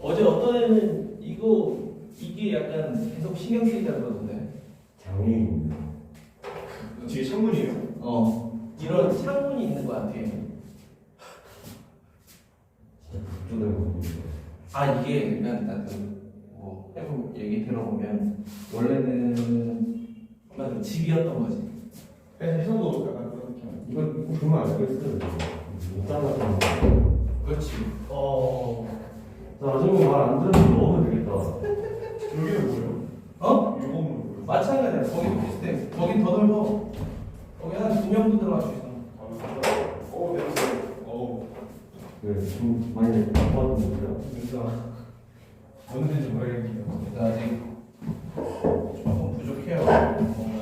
어제 어떤 애는 이게 약간 계속 신경 쓰이다 그러던데. 장애인입니다. 뒤에 창문이에요? 이런 창문이 있는 것 같아. 진짜 극조된 부분이죠. 이게 그러니까 뭐 해보 얘기 들어보면 원래는 아마 집이었던 거지. 해성도 약간 그런 느낌. 이거 그만 알고 있어요. 못 따라서. 그렇지. 자, 나중에 말안 들으면 넣으면 되겠다. 여기는 뭐예요? 어? 이거는 뭐예요? 마찬가지야. 거기도 비슷해. 거긴 더 넓어. 거기 한 2명도 들어갈 수 있어. 냄새. 네, 좀 많이 바꿔왔는데요. 냄새. 어느 데인지 모르겠네요. 그래서 아직 조금 부족해요. 뭔가.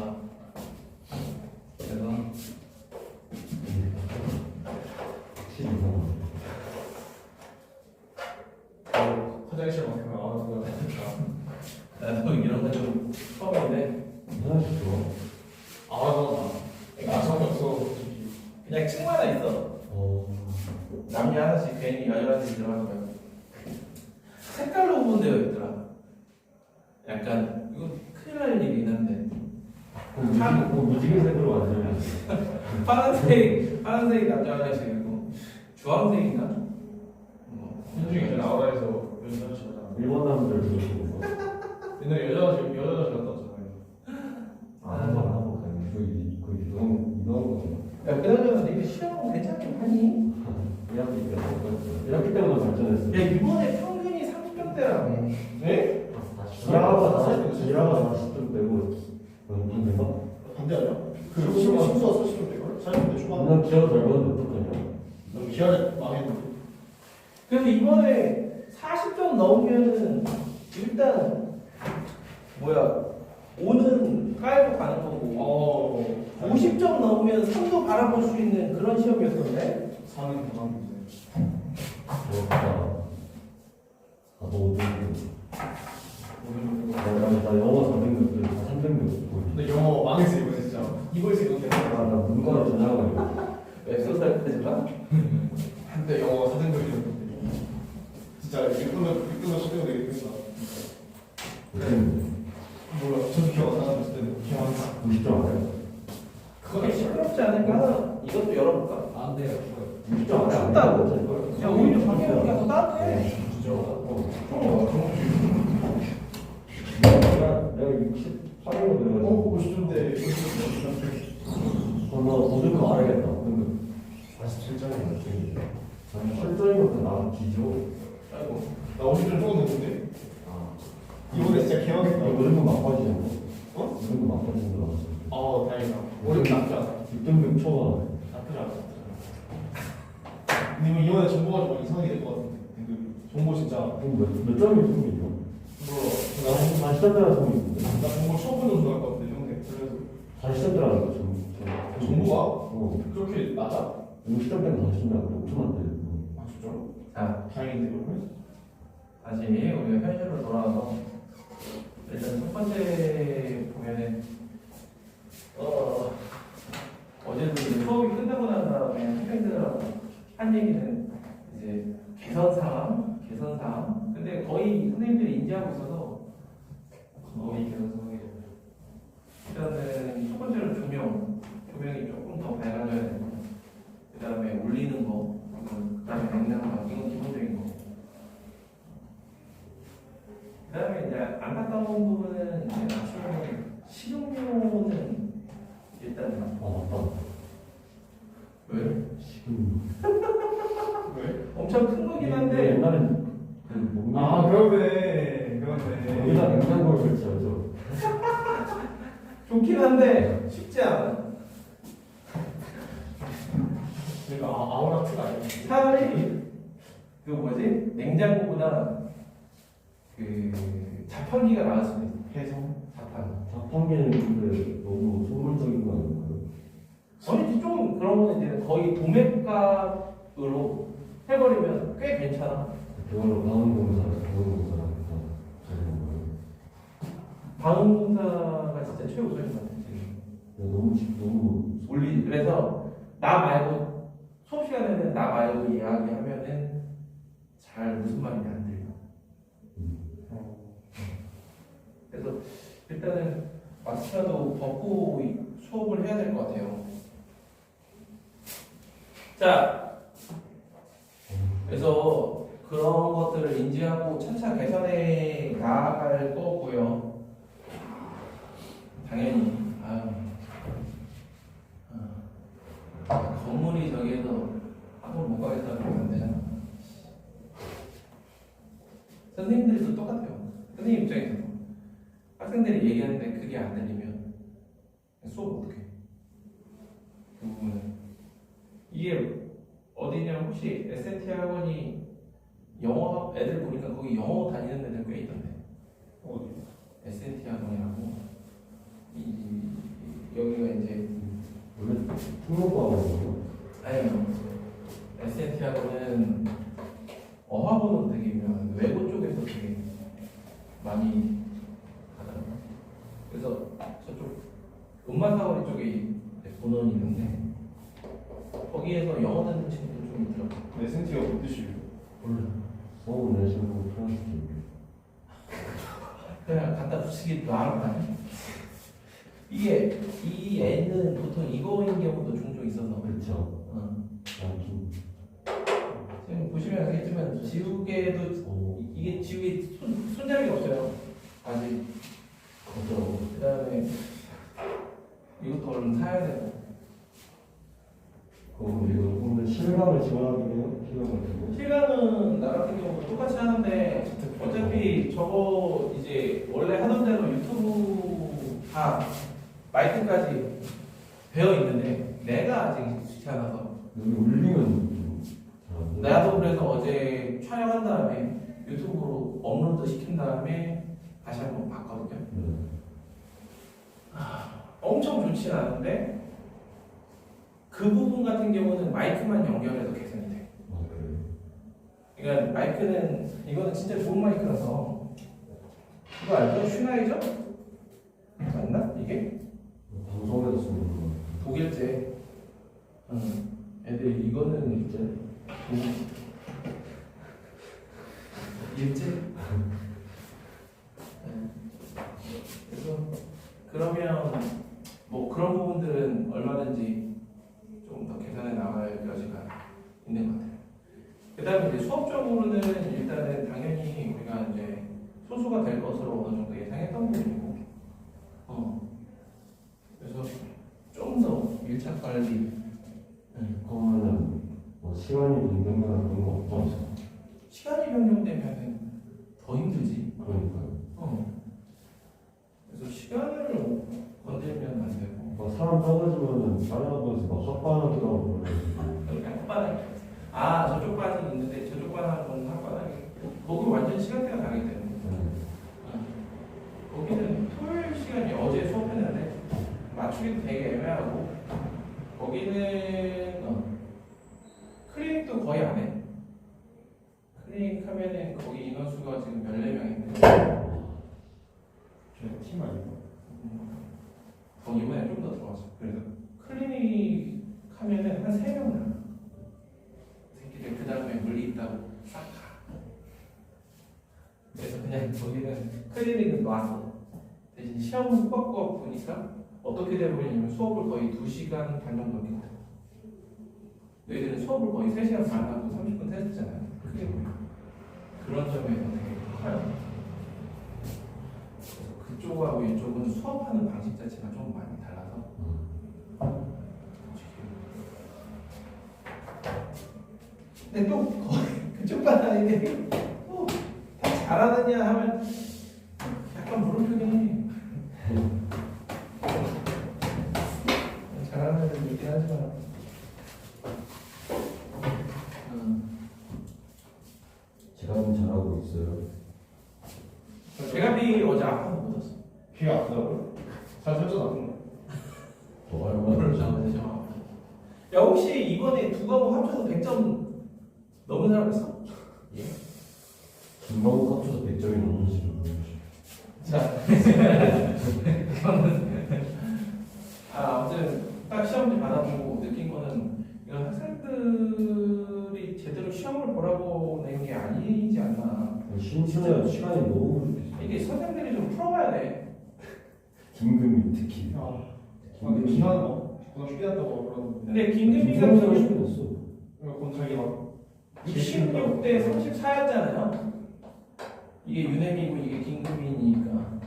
그래서 확실히 이상하네. 화장실만큼 알아서 나도 이런 거 좀 처음인데 화장실 좋아. 나 성격 없어. 솔직히. 그냥 층마다 있어. 남녀 하나씩 괜히 여자한테 들어가는 거야. 색깔로 구분되어 있더라. 약간 이거 큰일 날 일이긴 한데 무지개 색으로 완전히. 파란색 남자 화장실이고 주황색인가? 현중이 전에 아우라에서 여자 화장실 가잖아. 일본 남자들 그러시고. 옛날에 여자 화장실 갔다 왔잖아요. 한번 하고 가는 거의 이런 거. 야 그나저나 너희 시험 괜찮게 하니? 1학기 때보다 발전했어. 야 이번에 평균이 30점대라며. 네? 지하가 40점 되고 반대가? 반대 아니야? 그 순수가 40점 될걸? 40대 초반. 난 기하가 넓었는데 어떡하냐? 넌 기아를 망했는데. 그래서 이번에 40점 넘으면은 일단 오는 깔고 가는 거고 50점 넘으면 3도 바라볼 수 있는 그런 시험이었던데. 사는 그만 너 어디? 나 영어 400몇, 다 300몇. 근데 영어 망했어 이거 진짜. 이걸 생각해. 나 문과로 전화가지고. 웹소설까지가? 한때 영어 사전교육이었는데 진짜 6등도 10등도 되겠다. 몰라. 저도 기억 안 나는데 그때는 기억 안 나. 90점 안 해? 그게 시끄럽지 않을까? 이것도 열어볼까? 안 돼요. 90점 안 해? 춥다고. 야 오히려 밖에 오니까 더 따뜻해. 내가 68으로 돼가지고. 50점대. 나 도전 거 알아야겠다. 47점이야. 47점이면 나랑 기죠. 아이고. 나 50점 조금 넘는데. 이번에 진짜 개망했다. 이런 거 막바지잖아. 어? 이런 거 막바지인 거 알았어. 다행이다. 어렵 나쁘지 않아. 6등급 초반. 나쁘지 않아. 근데 이번에 정보가 좀 이상하게 될 것 같은데. 정보 진짜. 몇 점이 승리죠? 몰라. 나 40점대라 승리인데. 나 정보 처음 보는 줄 알 것 같은데 형네. 그래서 40점대라는 거 정보가 어. 그렇게 낮아? 60점대면 40점대라고 엄청 많대. 아 진짜? 자 다행인데 그러면? 다시 우리가 현실로 돌아와서 일단 첫 번째 보면은 어제도 이제 수업이 끝나고 난 다음에 학생들하고 한 얘기는 이제 개선 사항. 근데 거의 선생님들이 인지하고 있어서 거의 개선 사항이 일단은 첫 번째로 조명이 조금 더 밝아져야 되고 그 다음에 울리는 거, 그 다음에 냉난방 이건 기본적인 거. 그 다음에 이제 안타까운 부분은 이제 맞추는 식용유는 일단 맞다. 왜? 지금. 왜? 엄청 큰 거긴 한데 옛날엔 그러네. 여기다 냉장고를 설치하죠. 좋긴 한데 쉽지 않아. 그러니까 아우라트가 아니야. 차라리 그 뭐지? 냉장고보다 그 자판기가 나을 수도 있어. 해성. 자판기는 근데 너무 소물적인 거 아닐까요? 아니 좀 그런 거는 이제 거의 도매값으로 해버리면 꽤 괜찮아. 그걸로 방음공사랑 방음공사가 진짜 최우선인 것 같아 지금. 너무 그래서 나 말고 수업 시간에는 나 말고 이야기하면은 잘 잘 무슨 말인지 안 들려. 그래서 일단은 마스크라도 벗고 수업을 해야 될 것 같아요. 자, 그래서 그런 것들을 인지하고 차차 개선해 나아갈 거고요. 당연히 건물이 저기에서 학원 못 가겠다고 하면 안 되잖아. 선생님들도 똑같아요. 선생님 입장에서도 학생들이 얘기하는데 그게 안 들리면 수업 어떻게 해? 그 부분은 이게 어디냐 혹시 SNT 학원이 영어 애들 보니까 거기 영어 다니는 애들 꽤 있던데. 어디? SNT 학원이라고 여기가 이제 원래 특목고하고 아니요. SNT 학원은 어학원으로 되게 유명한 외고 쪽에서 되게 많이 가더라고요. 그래서 저쪽 음마사거리 쪽에 본원이 있는데 거기에서 영어 듣는 친구들 좀 있더라고요. SNT가 뭔 뜻이에요? 몰라. 서울 내시고 프랑스 그냥 갖다 붙이기 나은 거 아니야? 이게 이 애는 보통 이거인 경우도 종종 있어서 그렇죠. 많긴. 지금 보시면 알겠지만 지우개도 이게 지우개 손잡이가 없어요. 아직. 그렇죠. 그 다음에 이것도 얼른 사야 되고. 그럼 이거 오늘 실감을 지원하긴 해요. 실감을 주고. 실감은 나 같은 경우도 똑같이 하는데 어차피 저거 이제 원래 하던 대로 유튜브 다 마이크까지 배어 있는데 내가 아직 익숙치 않아서 여기 울리면 좀 나도 그래서 어제 촬영한 다음에 유튜브로 업로드 시킨 다음에 다시 한번 봤거든요. 엄청 좋진 않은데 그 부분 같은 경우는 마이크만 연결해도 개선이 돼. 그러니까 마이크는 이거는 진짜 좋은 마이크라서 이거 알죠? 슈나이저? 맞나? 이게? 방송에서 쓰는 거. 독일제. 애들 이거는 이제 일제. 그래서 그러면 뭐 그런 부분들은 얼마든지 좀 더 개선해 나갈 여지가 있는 것 같아요. 그다음에 이제 수업적으로는 일단은 당연히 우리가 이제 소수가 될 것으로 어느 정도 예상했던 부분이고, 그래서 좀 더 밀착 관리. 그러면은 뭐 시간이 변경이나 그런 거 없죠? 시간이 변경되면 더 힘들지. 그러니까요. 그래서 시간을 건들면 안 되고. 막 사람 적어지면은 다른 학교에서 막 헛반하기라고 그러는데. 그러니까 혓바닥. 저쪽 반이 있는데 저쪽 반하고는 혓바닥이. 거기 완전 시간대가 다르기 때문에. 거기는 토요일 시간이 어제 수업했는데 맞추기도 되게 애매하고 거기는 클리닉도 거의 안 해. 클리닉 하면은 거기 인원수가 지금 14명인데 저희 팀 아니고? 이번에 좀 더 들어왔어. 그래서 클리닉 하면은 한 3명 나와. 새끼들 그 다음에 물리 있다고 싹 가. 그래서 그냥 거기는 클리닉은 놨어. 대신 시험은 꼬박꼬박 보니까 어떻게 되버리냐면 수업을 거의 2시간 반 정도 이렇게 하고 너희들은 수업을 거의 3시간 반 하고 30분 테스트잖아요. 크게 보면 그런 점에서 되게 커요. 그래서 그쪽하고 이쪽은 수업하는 방식 자체가 좀 많이 달라서 근데 또 거의 그쪽 반인데 다 잘하느냐 하면 약간 물음표긴 해. 잘하는 애들 있긴 하지만 제가 좀 잘하고 있어요. 제가 비 어제 아파서 못 왔어. 귀가 아프다고요? 잘 설정하는 거. 뭐 얼마나 야 혹시 이번에 두 과목 합쳐서 100점 넘은 사람 있어? 김광국 합쳐서 100점이 넘는지 자, 아무튼 딱 시험지 받아보고 느낀 거는 이런 학생들이 제대로 시험을 보라고 낸 게 아니지 않나. 심지어 시간이 너무 이게 선생님들이 좀 풀어봐야 돼. 김금이 특히. 근데 기한 고등학교 끝났다고 그러는데. 근데 김금희 김금이 같은 시간이 경우 없어. 그럼 자기 막 66대 34였잖아요. 이게 윤혜미고 이게 김금희니까.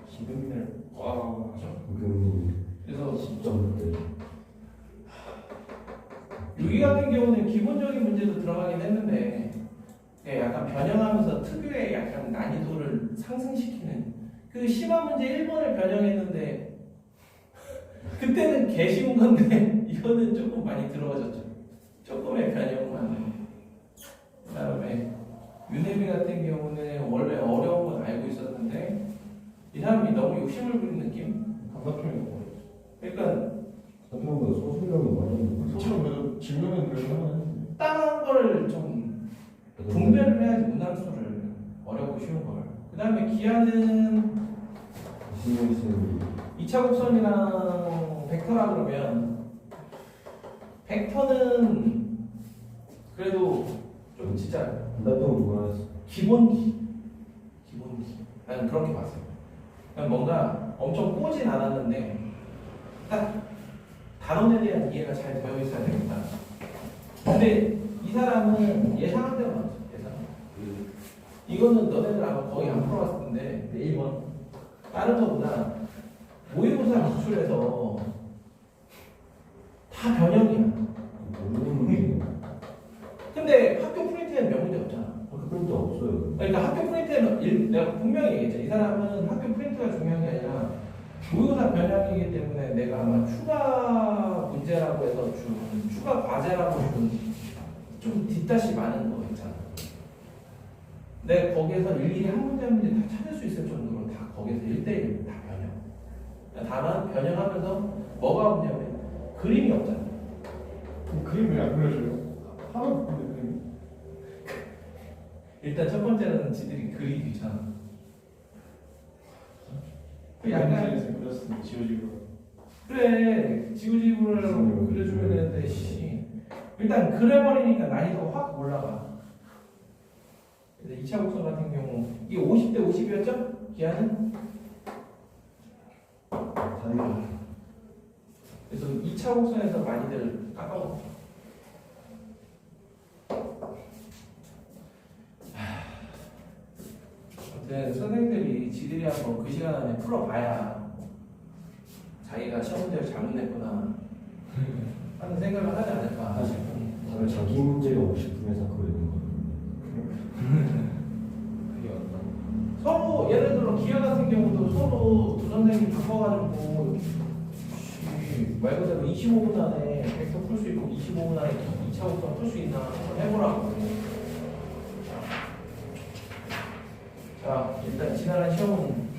김금희를 와. 김금이 그래서 10점 대. 여기 같은 경우는 기본적인 문제도 들어가긴 했는데 약간 변형하면서 특유의 약간 난이도를 상승시키는 그 심한 문제 1번을 변형했는데 그때는 개 쉬운 건데 이거는 조금 많이 들어가졌죠. 조금의 변형만. 그 다음에 윤혜미 같은 경우는 원래 어려운 건 알고 있었는데 이 사람이 너무 욕심을 부린 느낌? 감사표현이 뭐. 그러니까 생각보다 소수량이 많이 있는 거 처음 그래도 질문은 그래도 한번 했는데. 다른 걸 좀 분배를 해야지 문항수를 어렵고 쉬운 걸. 그 다음에 기하는 신경 쓰는 2차 곡선이랑 벡터라 그러면 벡터는 그래도 좀 진짜 반대편 뭐였어? 기본기. 나는 그렇게 봤어요. 그냥 뭔가 엄청 꼬진 않았는데 딱 단원에 대한 이해가 잘 되어 있어야 되겠다. 근데 이 사람은 예상한 대로 나왔어. 예상. 이거는 너네들 아마 거의 안 풀어봤을 텐데 1번 다른 거보다 모의고사 기출에서 다 변형이야. 모르는 근데 학교 프린트에는 몇 문제 없잖아. 그런 적 없어요. 그러니까 학교 프린트에는 내가 분명히 얘기했죠. 이 사람은 학교 프린트가 중요한 게 아니라 모의고사 변형이기 때문에 내가 아마 추가 문제라고 해서 준 추가 과제라고 준 좀 뒷다시 많은 거 있잖아. 내가 거기에서 일일이 한 문제 한 문제 다 찾을 수 있을 정도로 다 거기서 1대1 다 변형. 다만 변형하면서 뭐가 문제냐면 그림이 없잖아. 그림 왜 안 그려줘요? 하나도 못 그려 그림이. 일단 첫 번째는 지들이 그리기 귀찮아. 약간 약간 그렸으면 지워지고. 그래 지우지구를 그려주면 되는데 씨 일단 그려버리니까 난이도가 확 올라가. 그래서 2차 곡선 같은 경우 이게 50대 50이었죠? 기하는? 다행이다. 그래서 2차 곡선에서 많이들 깎아먹죠. 아무튼 선생님들이 지들이 한번 그 시간 안에 풀어봐야 자기가 시험 문제를 잘못 냈구나 하는 생각을 하지 않을까 싶어요. 다들 자기 문제가 50분에서 그거 있는 거. 서로 예를 들어 기하 같은 경우도 서로 두 선생님 바꿔가지고 말 그대로 25분 안에 벡터 풀 수 있고 25분 안에 2차 곡선 풀 수 있나 한번 해보라고. 자 일단 지난한 시험은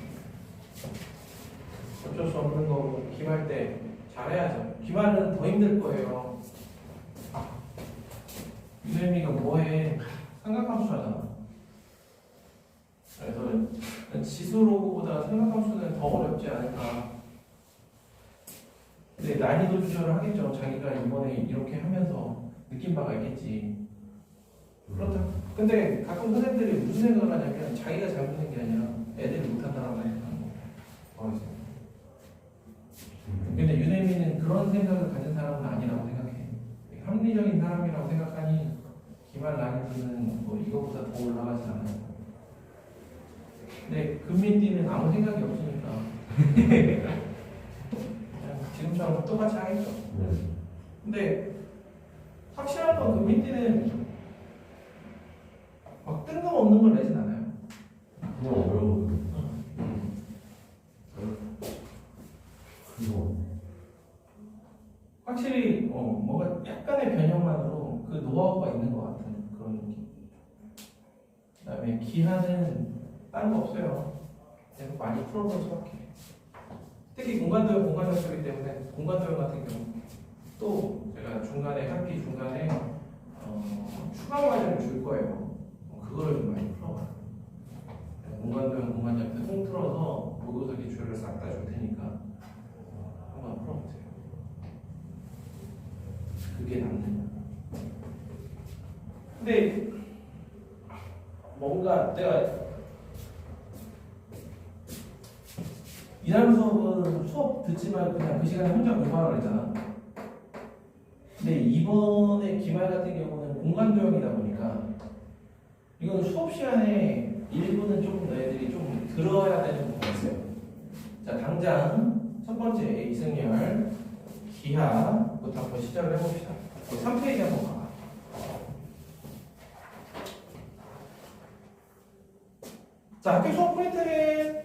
어쩔 수 없는 거고 기말 때 잘해야죠. 기말은 더 힘들 거예요. 유혜미가 뭐해? 삼각함수잖아. 그래서 지수로보다 삼각함수는 더 어렵지 않을까. 근데 난이도 조절을 하겠죠. 자기가 이번에 이렇게 하면서 느낀 바가 있겠지. 그렇다. 근데 가끔 선생님들이 무슨 생각을 하냐면 자기가 잘못한 게 아니라 애들이 못한다라고 생각하는 거. 근데 윤혜미는 그런 생각을 가진 사람은 아니라고 생각해. 합리적인 사람이라고 생각하니 기말 난이도는 뭐 이거보다 더 올라가지 않아요. 근데 금민띠는 아무 생각이 없으니까 그냥 지금처럼 똑같이 하겠죠. 네. 근데 확실한 건 금민띠는 막 뜬금없는 걸 내진 않아요. 그냥 어려운 거. 그거. 확실히 뭔가 약간의 변형만으로 그 노하우가 있는 것 같은 그런 느낌. 그다음에 기하는 다른 거 없어요. 계속 많이 풀어볼 수밖에. 특히 공간도형 공간적이기 때문에 공간도형 같은 경우 또 제가 중간에 학기 중간에 추가 과정을 줄 거예요. 그거를 좀 많이 풀어봐. 공간도형 공간적 통틀어서 모의고사 기출을 싹 다 줄 테니까 한번 풀어보세요. 그게 낫는. 근데 뭔가 내가 이날 수업은 수업 듣지 말고 그냥 그 시간에 혼자 공부하라고 했잖아. 근데 이번에 기말 같은 경우는 공간 도형이다 보니까 이건 수업 시간에 일부는 조금 너희들이 좀 들어야 되는 부분이 있어요. 자, 당장 첫 번째 이승열 기하부터 한번 시작을 해봅시다. 3페이지 한번 가봐. 자, 학교 수업 포인트는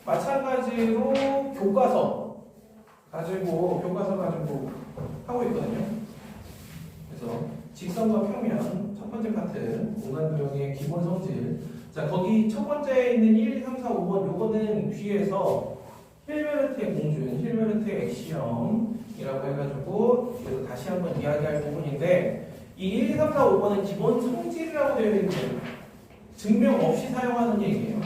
마찬가지로 교과서 가지고 하고 있거든요. 그래서 직선과 평면 첫 번째 파트 공간 도형의 기본 성질. 자, 거기 첫 번째에 있는 1, 2, 3, 4, 5번 요거는 뒤에서 힐베르트의 공준, 힐베르트의 엑시엄이라고 해가지고 그래서 다시 한번 이야기할 부분인데 이 1, 2, 3, 4, 5번은 기본 성질이라고 되어 있는 증명 없이 사용하는 얘기예요.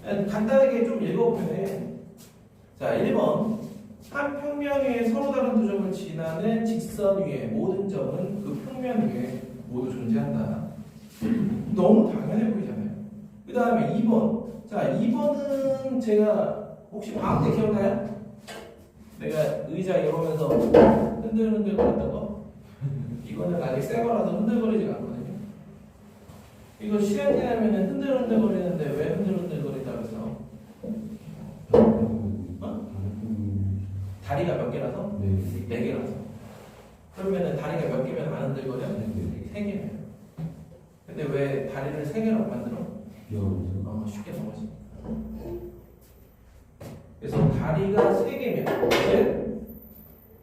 간단하게 좀 읽어보면 자 1번 한 평면 위에 서로 다른 두 점을 지나는 직선 위에 모든 점은 그 평면 위에 모두 존재한다. 너무 당연해 보이잖아요. 그 다음에 2번 자 2번은 제가 혹시 방학 때 기억나요? 내가 의자 이러면서 흔들흔들 거렸던 거? 이거는 아직 새 거라서 흔들거리지가 않거든요. 이거 시간 지나면 흔들흔들 거리는데 왜 흔들흔들 거린다고 해서? 다리가 몇 개라서? 네 개라서. 그러면은 다리가 몇 개면 안 흔들거려? 세 개면. 근데 왜 다리를 세 개로 만들어? 쉽게 넘어지. 그래서 다리가 세 개면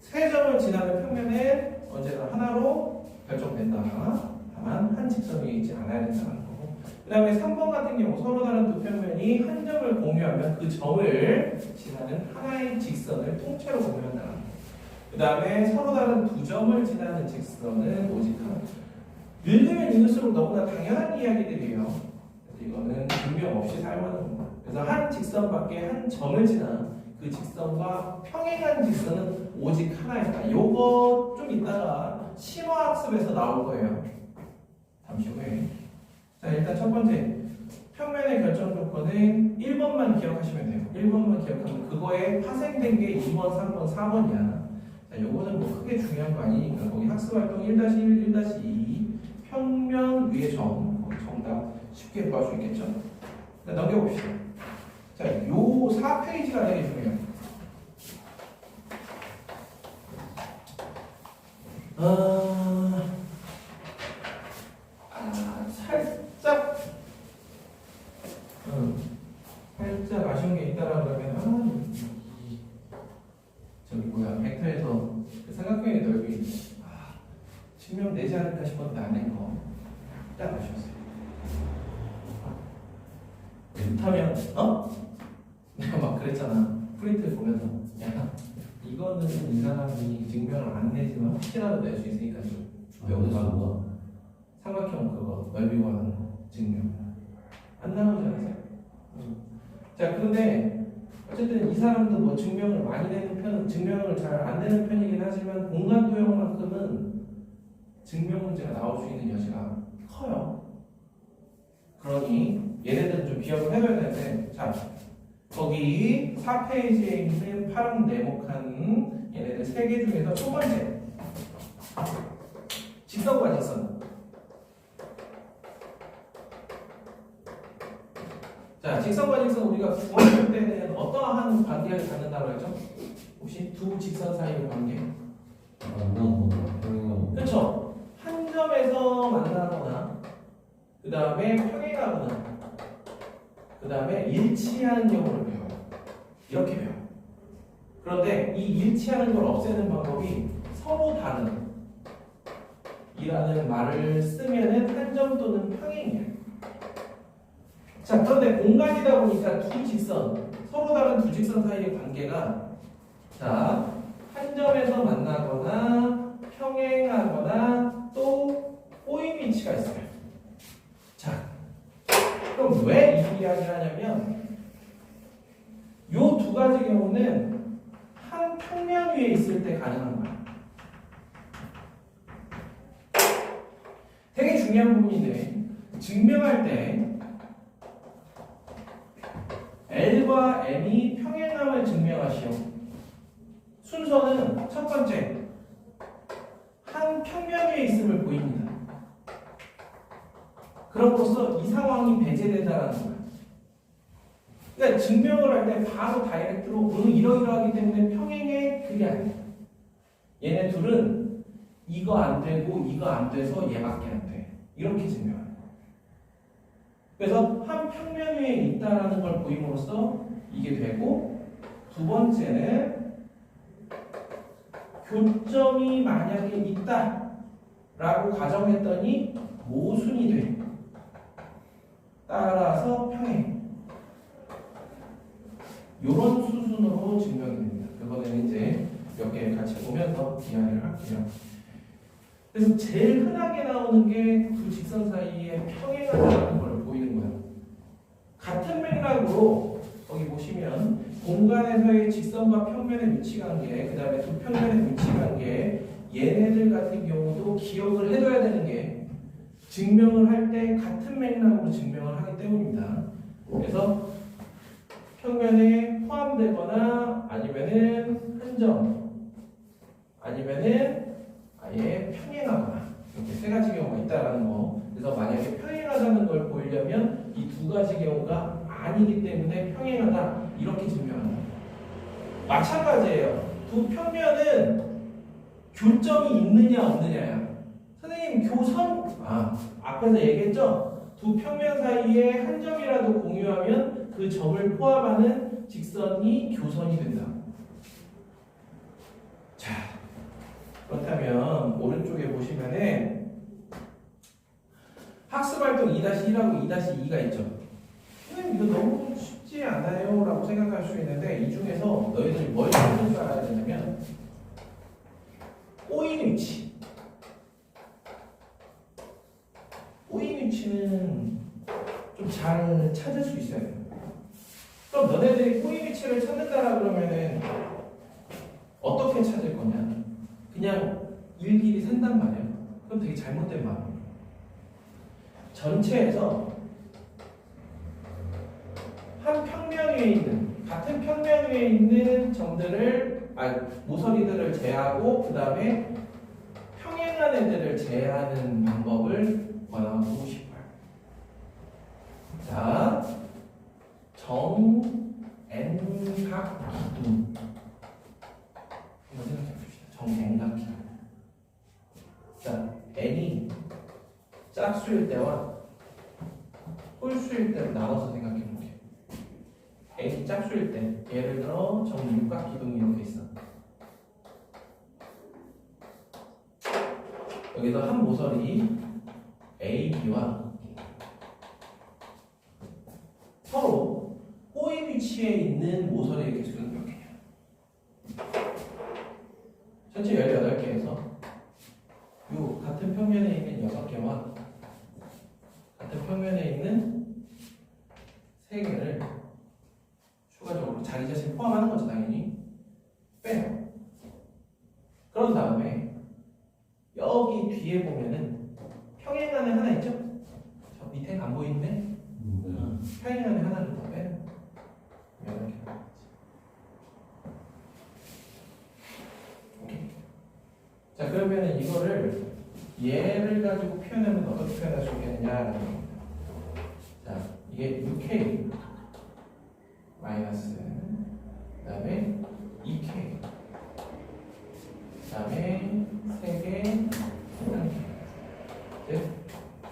세 점을 지나는 평면에 언제나 하나로 결정된다. 다만 한 직선 위에 있지 않아야 된다는 거고. 그 다음에 3번 같은 경우 서로 다른 두 평면이 한 점을 공유하면 그 점을 지나는 하나의 직선을 통째로 공유한다는 거. 그 다음에 서로 다른 두 점을 지나는 직선은 오직 하나. 읽으면 읽을수록 너무나 당연한 이야기들이에요. 그래서 이거는 증명 없이 사용하는 겁니다. 그래서 한 직선 밖에 한 점을 지나 그 직선과 평행한 직선은 오직 하나이다. 요거 좀 이따가 심화학습에서 나올 거예요. 잠시 후에. 자, 일단 첫 번째 평면의 결정 조건은 1번만 기억하시면 돼요. 1번만 기억하면 그거에 파생된 게 2번, 3번, 4번이야. 자, 요거는 뭐 크게 중요한 거 아니니까 거기 학습활동 1-1, 1-2 평면 위의 점 거기 정답 쉽게 구할 수 있겠죠? 자, 넘겨봅시다. 자, 요 4페이지가 되게 중요해요. 살짝 아쉬운 게 있다라 그러면 저기 뭐야 벡터에서 그 삼각형의 넓이 증명 내지 않을까 싶었는데 안 낸 거 딱 아쉬웠어요. 그렇다면 내가 막 그랬잖아. 프린트 보면서 야 이거는 이 사람이 증명을 안 내지만 혹시라도 낼 수 있으니까 좀 외워서 삼각형 그거 넓이 구하는 거 증명 안 나오지 않으세요? 자, 그런데 어쨌든 이 사람도 뭐 증명을 많이 내는 편, 증명을 잘 안 내는 편이긴 하지만 공간 도형만큼은 증명 문제가 나올 수 있는 여지가 커요. 그러니 얘네들은 좀 기억을 해둬야 되는데, 자, 거기 4페이지에 있는 파란 네모칸 얘네들 3개 중에서 첫 번째 직선과 직선. 자, 직선과 직선 우리가 구할 때는 어떠한 관계를 갖는다고 했죠? 혹시 두 직선 사이의 관계? 그렇죠. 한 점에서 만나거나 그 다음에 평행하거나 그 다음에 일치하는 경우를 배워요. 이렇게 배워요. 그런데 이 일치하는 걸 없애는 방법이 서로 다른 이라는 말을 쓰면은 한 점 또는 평행이에요. 자, 그런데 공간이다 보니까 두 직선, 서로 다른 두 직선 사이의 관계가 자, 한 점에서 만나거나 평행하거나 또 꼬임 위치가 있어요. 자, 그럼 왜 이 이야기를 하냐면 요 두 가지 경우는 한 평면 위에 있을 때 가능한 거야. 되게 중요한 부분인데 증명할 때 L과 M이 평행함을 증명하시오. 순서는 첫 번째, 한 평면 위에 있음을 보입니다. 그럼으로써 이 상황이 배제된다는 거예요. 그러니까 증명을 할 때 바로 다이렉트로 이러이러하기 때문에 평행해, 그게 아니에요. 얘네 둘은 이거 안 되고 이거 안 돼서 얘밖에 안 돼. 이렇게 증명해요. 그래서 한 평면 위에 있다라는 걸 보임으로써 이게 되고, 두 번째는 교점이 만약에 있다라고 가정했더니 모순이 돼. 따라서 평행. 이런 수순으로 증명이 됩니다. 그거는 이제 몇 개 같이 보면서 이야기를 할게요. 그래서 제일 흔하게 나오는 게 두 직선 사이에 평행하다는 걸 보이는 거예요. 같은 맥락으로 거기 보시면 공간에서의 직선과 평면의 위치 관계, 그 다음에 두 평면의 위치 관계, 얘네들 같은 경우도 기억을 해둬야 되는 게 증명을 할 때 같은 맥락으로 증명을 하기 때문입니다. 그래서 평면에 포함되거나 아니면은 한 점, 아니면은 아예 평행하거나 이렇게 세 가지 경우가 있다라는 거. 그래서 만약에 평행하다는 걸 보이려면 이 두 가지 경우가 아니기 때문에 평행하다 이렇게 증명합니다. 마찬가지예요. 두 평면은 교점이 있느냐 없느냐야. 선생님 교선 앞에서 얘기했죠. 두 평면 사이에 한 점이라도 공유하면 그 점을 포함하는 직선이 교선이 된다. 자, 그렇다면 오른쪽에 보시면은 학습활동 2-1하고 2-2가 있죠. 선생님 이거 너무 쉽지 않아요 라고 생각할 수 있는데 이 중에서 너희들이 뭘 찾는 줄 알아야 되냐면 꼬인 위치. 꼬인 위치는 좀 잘 찾을 수 있어야 돼요. 그럼 너네들이 꼬인 위치를 찾는다라 그러면은 어떻게 찾을 거냐? 그냥 일일이 센단 말이에요. 그럼 되게 잘못된 마음이에요. 전체에서 한 평면 위에 있는, 같은 평면 위에 있는 점들을, 모서리들을 제하고 그 다음에 평행한 애들을 제하는 방법을 권하고 싶어요. 자, 정N각 기둥 한번 생각해 봅시다. 정N각 기둥. 자, n이 짝수일 때와 홀수일 때로 나눠서 생각해 볼게요. n이 짝수일 때, 예를 들어 정육각 기둥이 이렇게 있어. 여기서 한 모서리 A, B와 서로 꼬인 위치에 있는 모서리의 개수는 몇 개냐? 전체 18개에서 요 같은 평면에 있는 6개와 같은 평면에 있는 3개를 추가적으로 자기 자신 포함하는 거죠, 당연히. 빼요. 그런 다음에 여기 뒤에 보면은 평행안에 하나 있죠? 저 밑에 안 보이는데? 평행안에 하나를 더 빼요. 이렇게. 오케이. 자, 그러면은 이거를 얘를 가지고 표현하면 어떻게 표현할 수 있겠느냐? 자, 이게 6K 마이너스 그 다음에 2K 그 다음에 3개 즉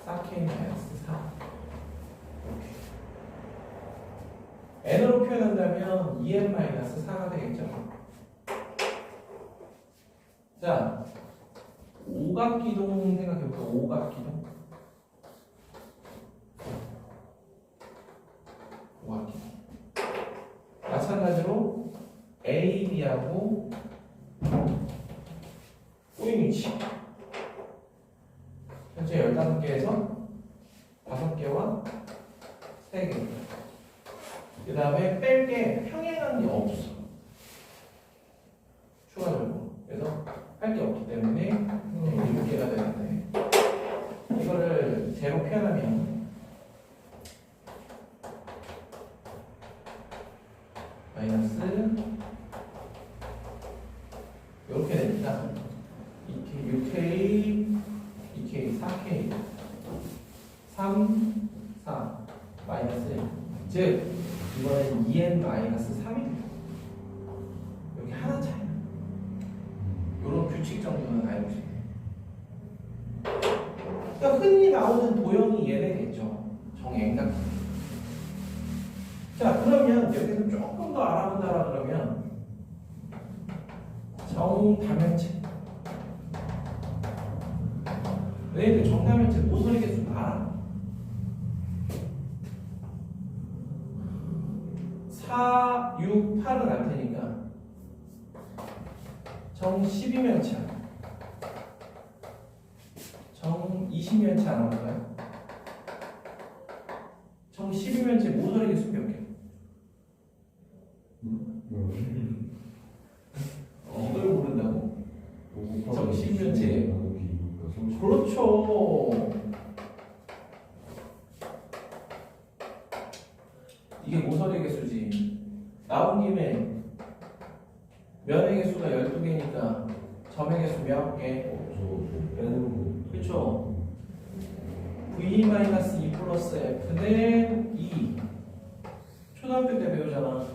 4K 마이너스 4 이렇게 n으로 표현한다면 2n 마이너스 4가 되겠죠. 자, 오각기둥 생각해볼까요? 오각기둥. 오각기둥. 마찬가지로 A, B하고 꼬인 위치. 현재 15개에서 5개와 3개. 그 다음에 뺄 게 평행한 게 없어. 추가적으로. 그래서 할 게 없기 때문에 6개가 되는데 이거를 즉 이번엔 2n-3이 여기 하나 차이. 이런 규칙 정도는 알고 싶어요. 그러니까 흔히 나오는 도형이 얘네겠죠. 정행각. 자, 그러면 여기서 조금 더 알아본다라 그러면 정다면체. 너희들 정다면체 모서리 개수 알아? 4, 6, 8은 알 테니까 정 12면체, 정 20면체 안 나올까요? 정 12면체 모서리 개수 몇 개? 이걸 모른다고? 정 12면체. 그렇죠. 이게 모서리 개수지. 나온 김에 면의 개수가 12개니까 점의 개수 몇 개? 그렇죠. v-2 플러스 f는 2. 초등학교 때 배우잖아.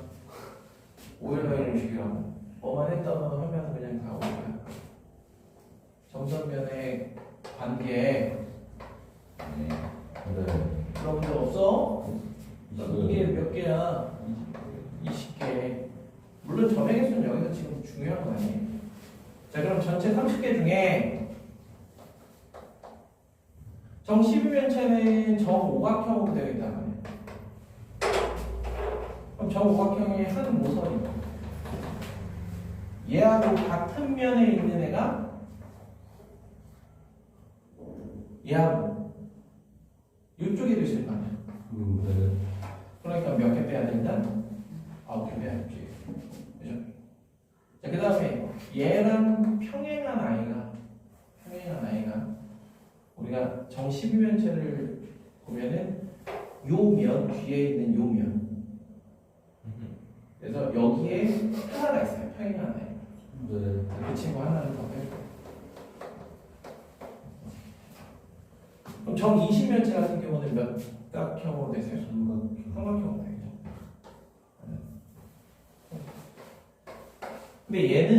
오일러의 공식이라고. 뭐만 했다면 하면 그냥 다 오일러야. 점선면의 관계. 그런 문제 없어? 이게 몇 개야? 20개. 물론 점의 개수는 여기서 지금 중요한 거 아니에요. 자, 그럼 전체 30개 중에 정 12면체는 정오각형으로 되어 있단 말이에요. 그럼 정오각형의 한 모서리. 얘하고 같은 면에 있는 애가 얘하고 이쪽에도 있을 거 아니야. 그러니까 몇 개 빼야 된다? 9개 빼야지. 그죠? 자, 그 다음에 얘랑 평행한 아이가 우리가 정 12면체를 보면은 요 면 뒤에 있는 요 면. 그래서 여기에 하나가 있어요. 평행한 아이. 그 친구 하나를 더 빼고. 그럼 정 20면체 같은 경우는 몇 각형으로 되세요? 삼각형으로 되죠. 근데 얘는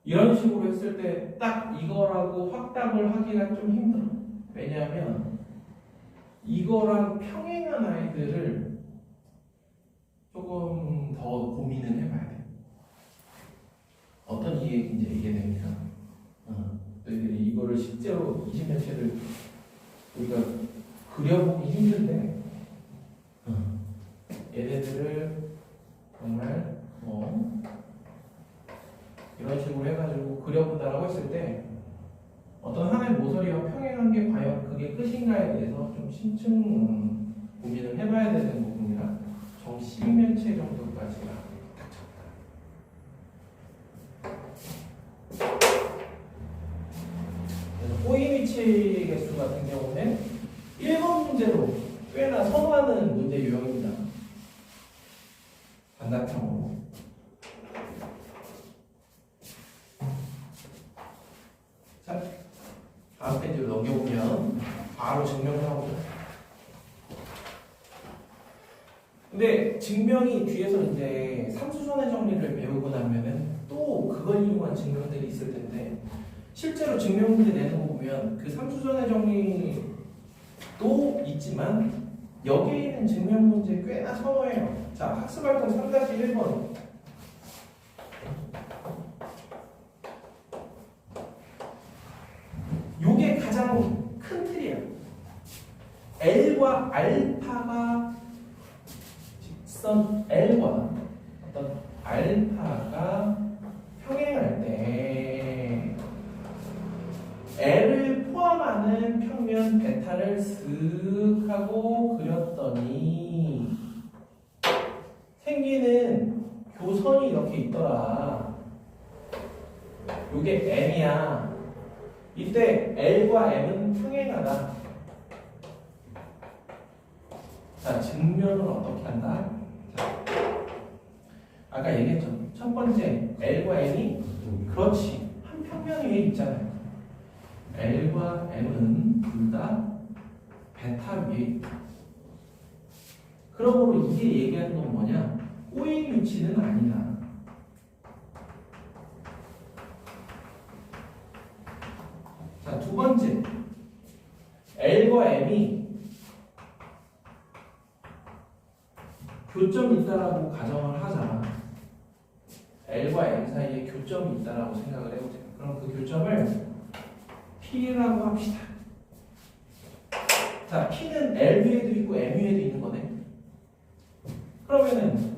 이런 식으로 했을 때 딱 이거라고 확답을 하기가 좀 힘들어. 왜냐하면 이거랑 평행한 아이들을 조금 더 고민을 해봐야 돼. 어떤 얘기인지 이해됩니까? 너희들이 이거를 실제로 20면체를 우리가 그려보기 힘든데 얘네들을 정말 이런 식으로 해가지고 그려본다라고 했을 때 어떤 하나의 모서리와 평행한 게 과연 그게 끝인가에 대해서 좀 심층 고민을 해봐야 되는 부분이라 정 12면체 정도까지가 닥쳤다. 그래서 호이미치 개수 같은 경우는 1번 문제로 꽤나 선호하는 문제 유형입니다. 반대형으로. 자, 다음 페이지로 넘겨보면 바로 증명을 하고. 근데 증명이 뒤에서 이제 삼수선의 정리를 배우고 나면은 또 그걸 이용한 증명들이 있을 텐데 실제로 증명 문제 내는 거 보면 그 삼수선의 정리도 있지만 여기에 있는 증명 문제 꽤나 선호해요. 자, 학습활동 3-1번. 요게 가장 큰 틀이야. L과 알파가 직선 L과 어떤 알파가 평행할 때 L을 포함하는 평면 베타를 슥 하고 그렸더니 생기는 교선이 이렇게 있더라. 요게 M이야. 이때 L과 M은 평행하다. 자, 증명은 어떻게 한다? 자, 아까 얘기했죠. 첫 번째, L과 M이 그렇지. 한 평면 위에 있잖아요. L과 M은 둘 다 베타 위에 있다. 그러므로 이게 얘기하는 건 뭐냐? 꼬인 위치는 아니다. 자, 두 번째. L과 M이 교점이 있다라고 가정을 하자. L과 M 사이에 교점이 있다라고 생각을 해보세요. 그럼 그 교점을 P라고 합시다. 자, P는 L 위에도 있고 M 위에도 있는 거네. 그러면은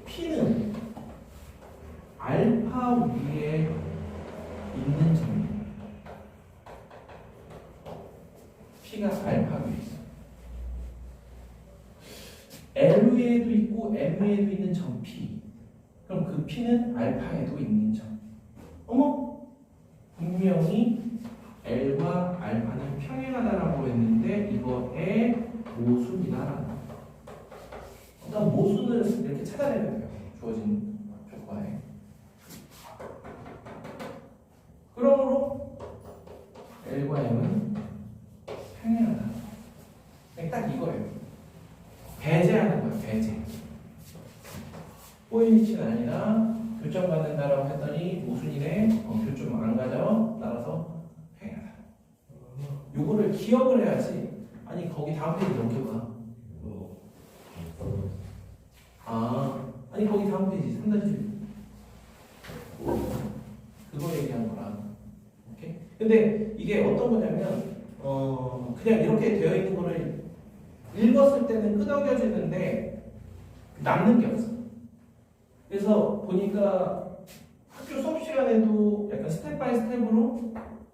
P는 알파 위에 있는 점이에요. P가 알파 위에 있어. L 위에도 있고 M 위에도 있는 점 P. 그럼 그 P는 알파에도 있는 점. 어머? 분명히 L과 알파는 평행하다라고 했는데 이거의 모순이다라는 거. 어떤 모순을 이렇게 찾아내면 돼요. 주어진 조건에. 그러므로 L과 M은 평행하다. 딱 이거예요. 배제하는 거예요. 배제. 꼬인 위치는 아니라 교점 갖는다라고 했더니 모순이네. 교점 안 가져. 따라서 평행하다. 요거를 기억을 해야지. 아니 거기 다음 페이지 넘겨봐. 아니 거기 다음 페이지 3-1 그거 얘기한 거라. 오케이? 근데 이게 어떤 거냐면 그냥 이렇게 되어 있는 거를 읽었을 때는 끄덕여지는데 남는 게 없어. 그래서 보니까 학교 수업 시간에도 약간 스텝 바이 스텝으로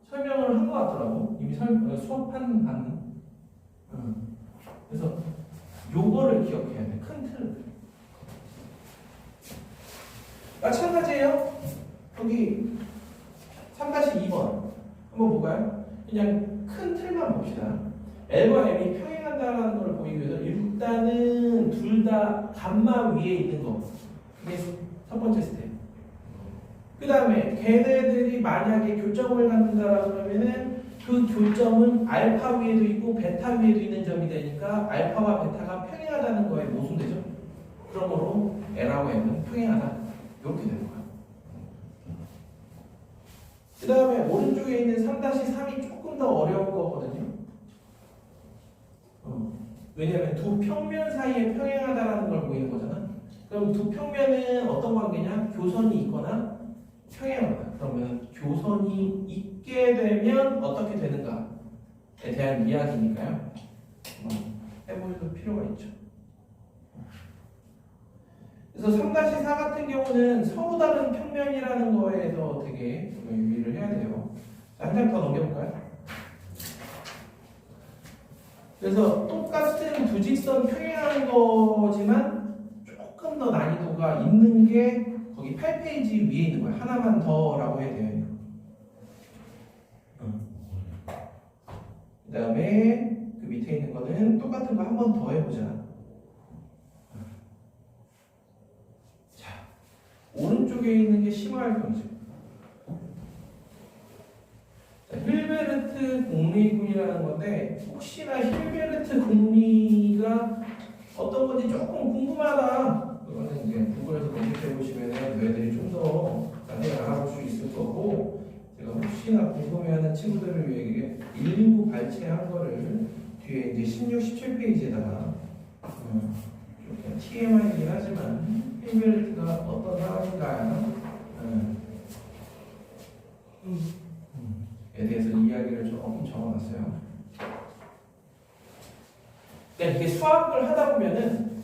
설명을 한 것 같더라고. 이미 수업한 반응. 그래서 요거를 기억해야 돼. 큰 틀을. 마찬가지예요. 여기 3-2번 한번 볼까요? 그냥 큰 틀만 봅시다. L과 M이 평행한다는 걸 보이기 위해서 일단은 둘 다 감마 위에 있는 거. 그게 첫 번째 스텝. 그 다음에 걔네들이 만약에 교점을 갖는다라고 하면은 그 교점은 알파 위에도 있고 베타 위에도 있는 점이 되니까 알파와 베타가 평행하다는 거에 모순되죠. 그러므로 L하고 M은 평행하다. 이렇게 되는 거야. 그 다음에 오른쪽에 있는 3-3이 조금 더 어려운 거거든요. 왜냐하면 두 평면 사이에 평행하다라는 걸 보이는 거잖아. 그럼 두 평면은 어떤 관계냐? 교선이 있거나 평행하다. 그러면 교선이 있게 되면 어떻게 되는가에 대한 이야기니까요. 해볼 필요가 있죠. 그래서 3-4 같은 경우는 서로 다른 평면이라는 거에서 되게 유의를 해야 돼요. 한 장 더 넘겨볼까요? 그래서 똑같은 두 직선 평행하는 거지만 조금 더 난이도가 있는 게 거기 8페이지 위에 있는 거예요. 하나만 더라고 해야 돼요. 그 다음에 그 밑에 있는 거는 똑같은 거 한 번 더 해보자. 자, 오른쪽에 있는 게 심화활동이죠. 힐베르트 공리군이라는 건데 혹시나 힐베르트 공리가 어떤 건지 조금 궁금하다. 그거는 이제 구글에서 검색해 보시면 너희들이 좀 더 자세히 알아볼 수 있을 거고, 제가 혹시나 궁금해하는 친구들을 위해 일부 발췌한 거를 뒤에 이제 16, 17페이지에다가 좀 TMI이긴 하지만 힐베르트가 어떤 사람인가 에 대해서 이야기를 조금 적어놨어요. 그러니까 이게 수학을 하다 보면은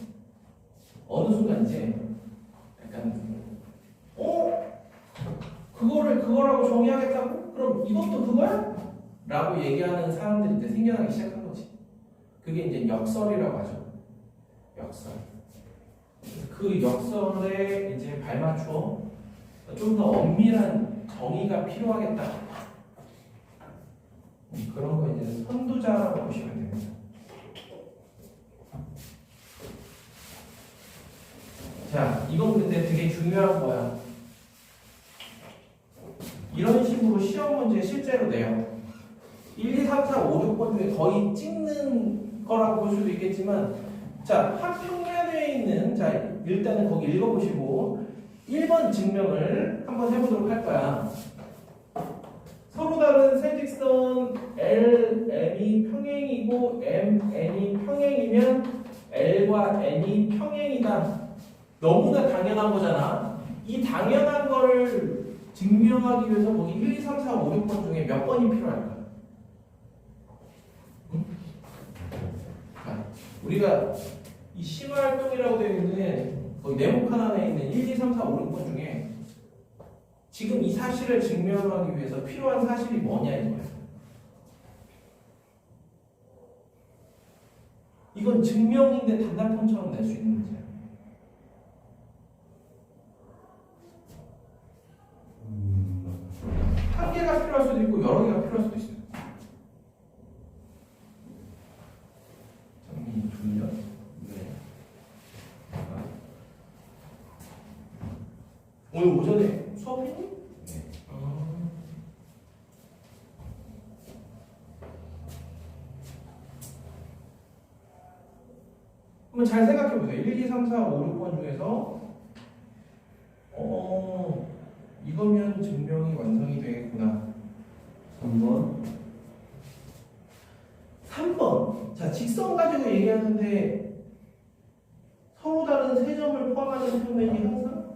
어느 순간 이제 약간 그거를 그거라고 정의하겠다고? 그럼 이것도 그거야? 라고 얘기하는 사람들이 이제 생겨나기 시작한 거지. 그게 이제 역설이라고 하죠. 역설. 그 역설에 이제 발맞춰 좀 더 엄밀한 정의가 필요하겠다. 그런 거 이제 선두자라고 보시면 됩니다. 자, 이건 근데 되게 중요한 거야. 이런 식으로 시험 문제 실제로 내요. 1, 2, 3, 4, 5, 6번 중에 거의 찍는 거라고 볼 수도 있겠지만, 자, 한 평면에 있는, 자, 일단은 거기 읽어보시고 1번 증명을 한번 해보도록 할 거야. 서로 다른 세 직선 L, M이 평행이고 M, N이 평행이면 L과 N이 평행이다. 너무나 당연한 거잖아. 이 당연한 걸 증명하기 위해서 거기 1, 2, 3, 4, 5, 6번 중에 몇 번이 필요할까? 응? 자, 우리가 이 심화활동이라고 되어 있는 거기 네모 칸 안에 있는 1, 2, 3, 4, 5, 6번 중에 지금 이 사실을 증명하기 위해서 필요한 사실이 뭐냐 이거야. 이건 증명인데 단답형처럼 낼 수 있는 문제야. 한 개가 필요할 수도 있고 여러 개가 필요할 수도 있어요. 정리 졸려? 네. 오늘 오전에 수업했니? 네. 한번 잘 생각해 보세요. 1, 2, 3, 4, 5, 6번 중에서 이거면 증명이 완성이 되겠구나. 3번. 3번. 자, 직선 가지고 얘기하는데 서로 다른 세 점을 포함하는 평면이 항상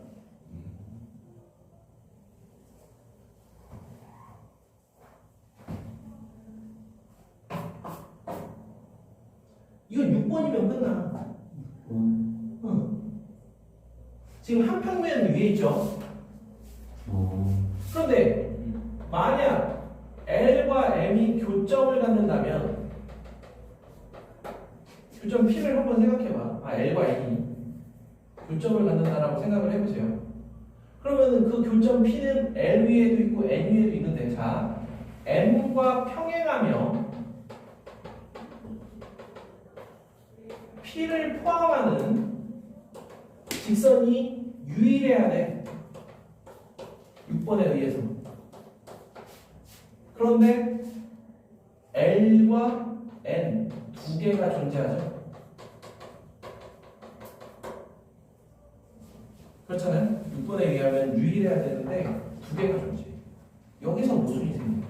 이건 6번이면 끝나. 지금 한 평면 위에 있죠. 그런데 만약 L과 M이 교점을 갖는다면 교점 P를 한번 생각해봐. L과 N이 교점을 갖는다라고 생각을 해보세요. 그러면은 그 교점 P는 L 위에도 있고 N 위에도 있는데, 자, M과 평행하며 P를 포함하는 직선이 유일해야 돼. 6번에 의해서. 그런데 L과 N 두 개가 존재하죠. 그렇잖아요. 6번에 의하면 유일해야 되는데 두 개가 존재해. 여기서 모순이 생깁니다.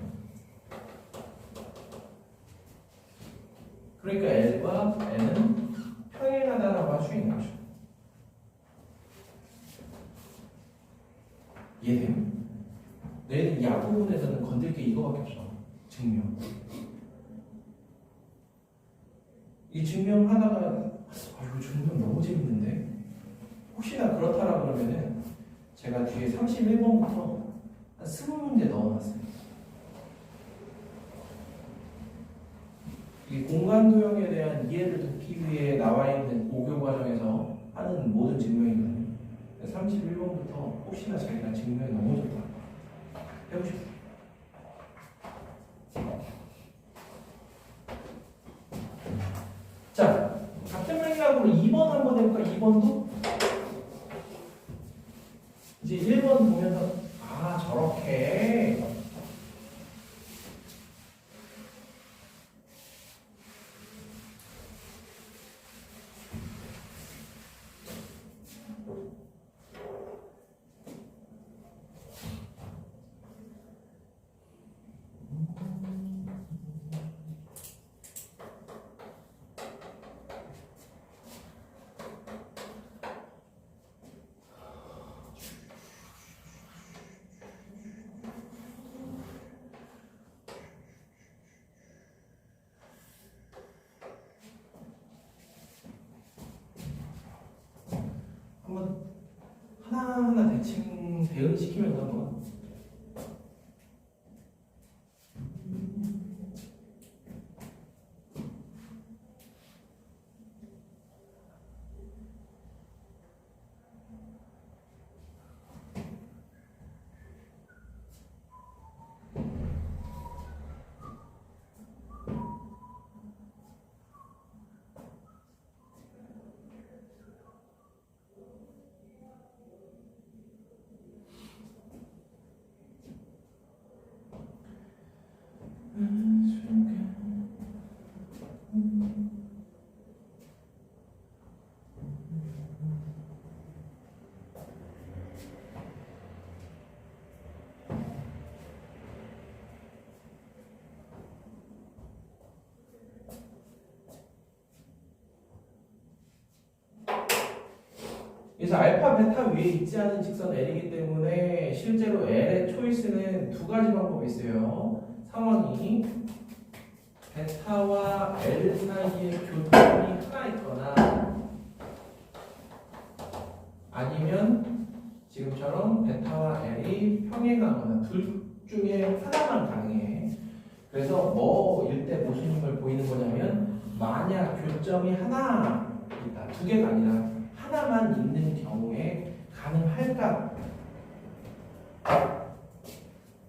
그러니까 L과 N은 평행하다라고 할 수 있는 거죠. 이해돼요? 너희는 이 앞부분에서는 건들 게 이거밖에 없어. 증명. 이 증명하다가 이거 증명 너무 재밌는데 혹시나 그렇다라 그러면은 제가 뒤에 31번부터 한 20문제 넣어놨어요. 이 공간도형에 대한 이해를 돕기 위해 나와 있는 고교 과정에서 하는 모든 증명이거든요. 31번부터 혹시나 자기가 증명이 너무 좋다 해보십시오. 자, 같은 맥락으로 2번 한번 해볼까? 2번도 이제 1번 보면서 저렇게 한번 하나하나 대칭 대응시키면서 한번 그래서 알파, 베타 위에 있지 않은 직선 L이기 때문에 실제로 L의 초이스는 두 가지 방법이 있어요. 상황이 베타와 L 사이에 교점이 하나 있거나 아니면 지금처럼 베타와 L이 평행하거나 둘 중에 하나만 가능해. 그래서 뭐일 때 무슨 힘을 보이는 거냐면 만약 교점이 하나 있다. 두 개가 아니라 하나만 있는 경우에 가능할까?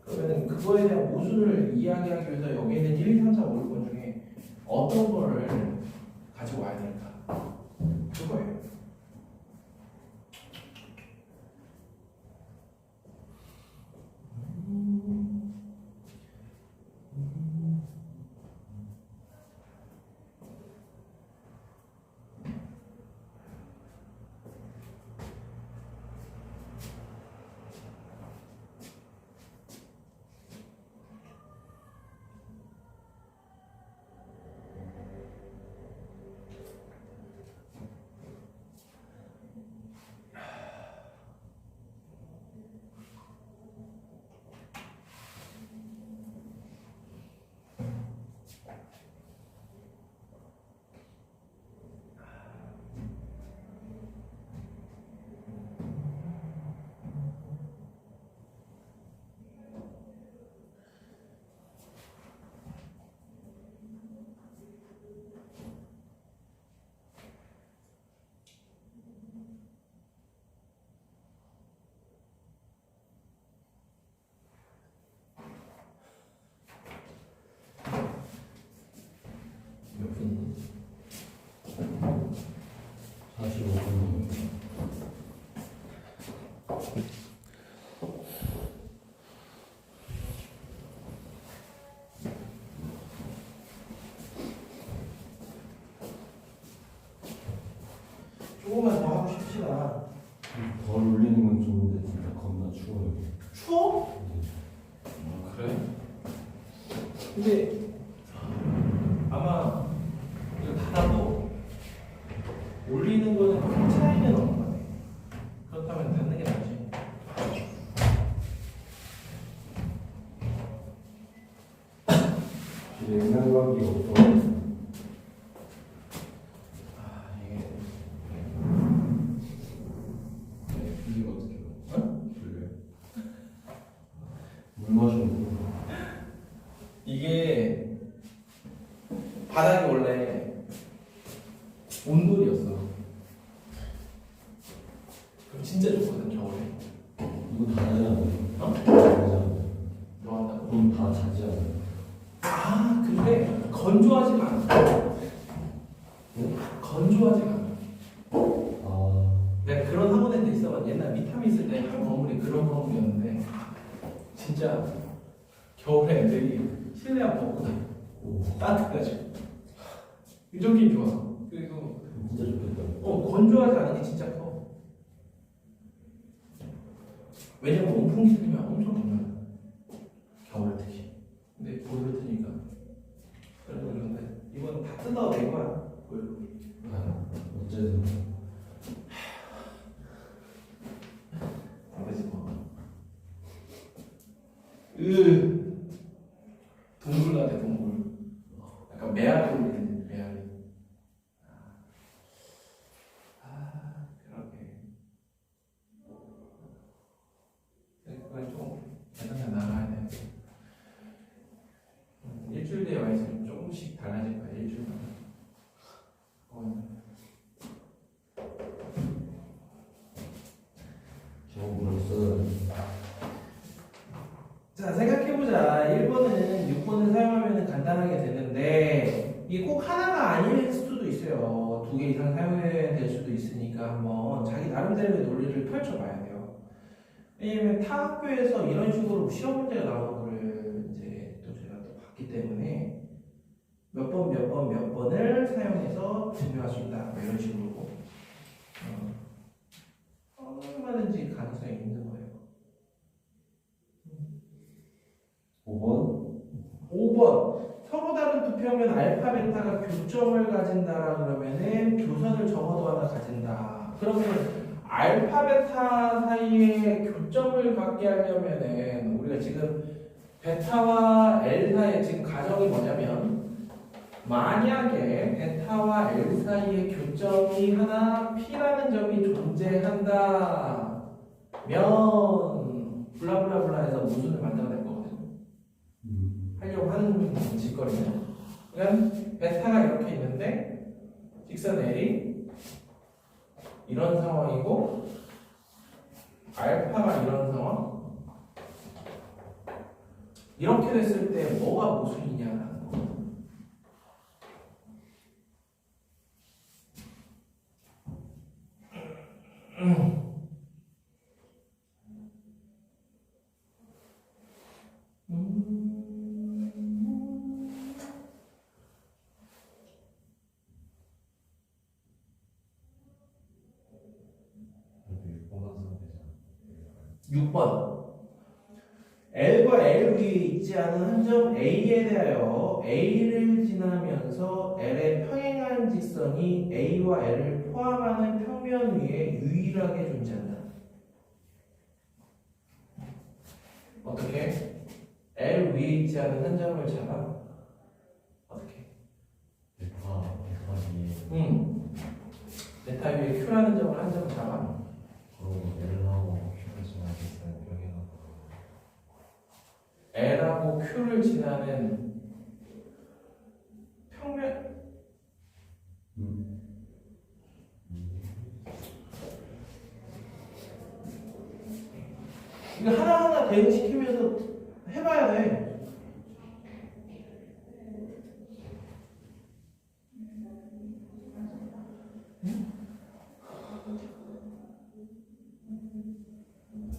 그러면 그거에 대한 모순을 이야기하기 위해서 여기에 있는 1, 2, 3, 4, 5, 6번 중에 어떤 거를 가지고 와야 될까? 그거예요. 몇 분이니? 45분. 조금만 더 하고 싶시다. 덜 울리는 건 좋은데 진짜 겁나 추워요. 추워? 그래? 근데 아마 이거 닫아도 올리는 거는 큰 차이는 없는 거네. 그렇다면 닫는 게 낫지. 냉장고기 없어. 이게 이거 어떻게 불려요? 물 마시는 거. 이게 바닥이 원래 온돌이었어. 그럼 진짜 좋거든 겨울에. 이거 다 하지 않아요? 어? 다 하지 않아요? 뭐 한다고? 그럼 다 자지 않아요? 아 근데 건조하지가 않아. 네? 건조하지가 않아. 아, 내가 그런 학원 애들 있어봐. 옛날 미타미 있을 때 한 건물이 그런 건물이었는데 진짜 겨울에 애들이 실내화 벗고 다녀. 오, 따뜻해가지고 유전기 좋아. 그리고 진짜 좋겠다. 건조하지 않은 게 진짜 커. 왜냐면 온풍기 틀면 엄청 건조해. 겨울 특히. 근데 보일러 트니까 그런데 이건 다 뜯어낸 거야. 보일러. 아, 어쨌든 안 되지 뭐. 동굴 같아 동굴. 약간 메아리 울리는 메아리. 그러게. 그건 좀 계산해 나가야 돼. 일주일 뒤에 와 있으면 조금씩 달라질 거야. 일주일마다. 경험을 써야 자 생각해보자. 1번은 6번을 사용하면 간단하게 되는데 이게 꼭 하나가 아닐 수도 있어요. 2개 이상 사용해야 될 수도 있으니까 한번 자기 나름대로의 논리를 펼쳐봐야 돼요. 왜냐면 타 학교에서 이런 식으로 시험 문제가 나오는 거를 이제 또 제가 또 봤기 때문에 몇 번을 사용해서 증명할 수 있다. 뭐 이런 식으로 얼마든지 가능성이 있는 거예요. 5번? 5번 서로 다른 두 평면 알파 베타가 교점을 가진다라 그러면은 교선을 적어도 하나 가진다. 그러면 알파 베타 사이에 교점을 갖게 하려면은 우리가 지금 베타와 L 사이에 지금 가정이 뭐냐면 만약에 베타와 L 사이에 교점이 하나 P라는 점이 존재한다면 블라블라블라해서 모순을 만들어낼 거거든요. 하려고 하는 짓거리는. 그러면 베타가 이렇게 있는데 직선 L이 이런 상황이고 알파가 이런 상황. 이렇게 됐을 때 뭐가 모순이냐라는 거. 그래도 6번. L과 L 위에 있지 않은 한 점 A에 대하여 A를 지나면서 L에 평행한 직선이 A와 L을 포함하는 평면 위에 유일하게 존재한다. 어떻게? L 위에 있지 않은 한 점을 잡아. 어떻게? 베타 베타 위에 Q라는 점을 한 점 잡아. 그리고 L하고 Q를 지나겠어요. L하고 Q를 지나는 평면. 이거 하나하나 대응시키면서 해봐야 돼. 응?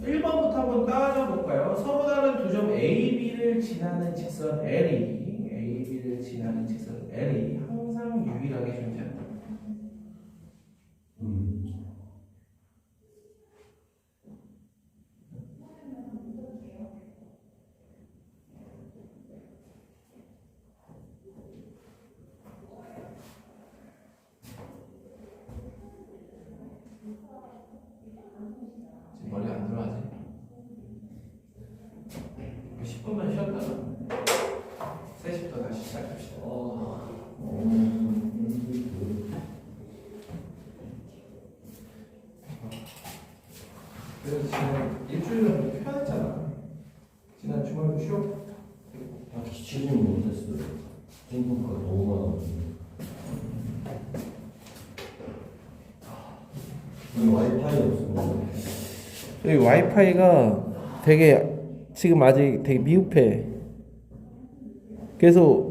1번부터 한번 따져볼까요? 서로 다른 두 점 A, B를 지나는 직선 L이 항상 유일하게 존재한다. 지금 머리 안 들어가지? 10분만 쉬었다가 3시부터 다시 시작합시다. 그래서 지금 일주일은 편했잖아. 지난 주말도 쉬었고. 기치지 못했어요. 생각보다 너무 많았는데. 와이파이 없으면 여기 와이파이가 되게 지금 아직 되게 미흡해. 그래서